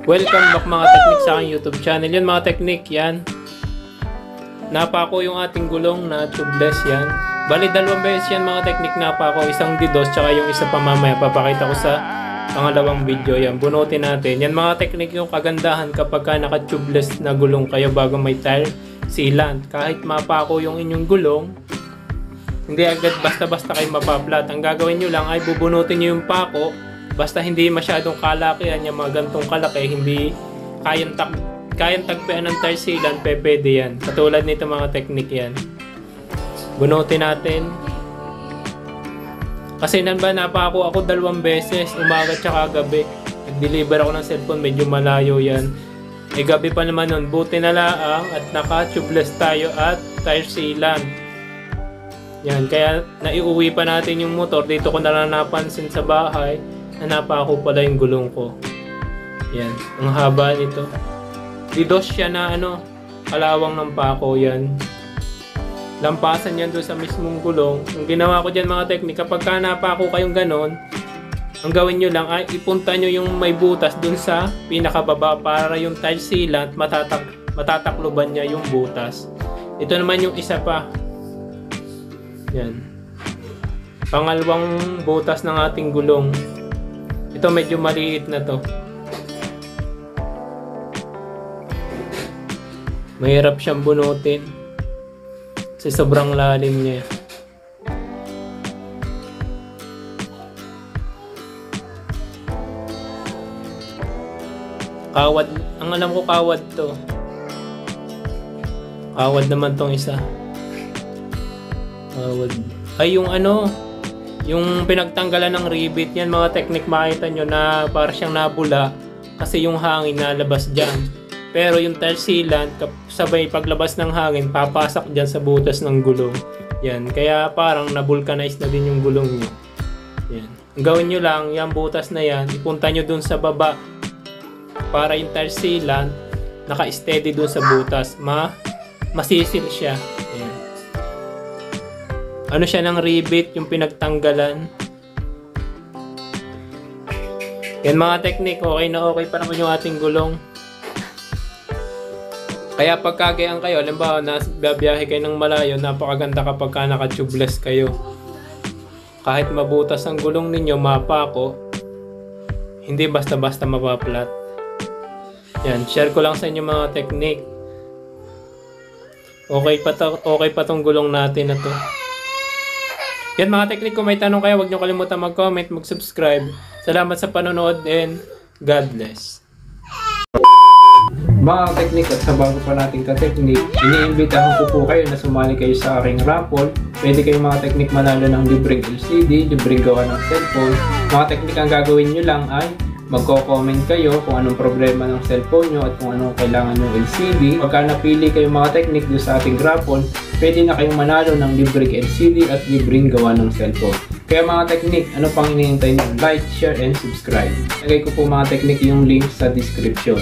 Welcome back mga teknik sa aking YouTube channel. Yan mga teknik, yan. Napako yung ating gulong na tubeless yan. Bali dalawang beses yan mga teknik napako. Isang DDoS tsaka yung isa pa mamaya. Papakita ko sa pangalawang video yan. Bunutin natin. Yan mga teknik yung kagandahan kapag ka naka-tubeless na gulong kayo bago may tire sealant. Kahit mapako yung inyong gulong, hindi agad basta-basta kayo mapaplat. Ang gagawin nyo lang ay bubunutin nyo yung pako. Basta hindi masyadong kalakihan yung mga gantong kalaki, hindi kayang tagpian ng tire sealant, pwede yan. Katulad nito mga teknik yan. Bunutin natin. Kasi napako ako dalawang beses, umaga tsaka gabi. Nag-deliver ako ng cellphone, medyo malayo yan. Eh gabi pa naman nun, buti na laang at naka-tubeless tayo at tire sealant. Yan, kaya naiuwi pa natin yung motor. Dito ko na lang napansin sa bahay na napako pala yung gulong ko. Yan, ang haba nito. DDoS siya na kalawang ng pako yan. Lampasan yan doon sa mismong gulong. Ang ginawa ko dyan mga teknik, kapag ka napako kayong ganon, ang gawin nyo lang ay ipunta nyo yung may butas doon sa pinakababa para yung tire sealant matatakloban niya yung butas. Ito naman yung isa pa. Yan. Pangalawang butas ng ating gulong. Ito medyo maliit na to. Mahirap siyang bunutin. Kasi sobrang lalim niya. Kawad. Ang alam ko kawad to. Kawad naman tong isa. Ay yung yung pinagtanggalan ng rivet yan mga teknik, makita nyo na para siyang nabula kasi yung hangin nalabas dyan. Pero yung tire sealant, sabay paglabas ng hangin papasak dyan sa butas ng gulong yan, kaya parang na-vulcanize na din yung gulong nyo. Yan. Ang gawin nyo lang, yung butas na yan ipunta nyo dun sa baba para yung tire sealant naka-steady dun sa butas, masisil siya. Yan. Ano siya ng rivet, yung pinagtanggalan. Yan mga teknik, okay na okay pa naman yung ating gulong. Kaya pagkagayaan kayo, halimbawa babiyahe kayo ng malayo, napakaganda kapag ka naka-tubeless kayo. Kahit mabutas ang gulong ninyo, mapako, hindi basta-basta mapaplat. Yan, share ko lang sa inyo mga teknik. Okay pa tong gulong natin na to. Yan mga teknik, kung may tanong kayo, huwag nyo kalimutan mag-comment, mag-subscribe. Salamat sa panonood and God bless. Mga teknik, at sa bago pa nating ka-teknik, iniimbitahan ko po kayo na sumali kayo sa aking raffle. Pwede kayong mga teknik manalo ng libreng LCD, libreng gawa ng cellphone. Mga teknik, ang gagawin nyo lang ay magko-comment kayo kung anong problema ng cellphone nyo at kung anong kailangan ng LCD. Pagka napili kayong mga teknik doon sa ating raffle, pwede na kayong manalo ng libreng LCD at libreng gawa ng cellphone. Kaya mga teknik, ano pang hinihintay nyo? Like, share, and subscribe. Lagay ko po mga teknik yung link sa description.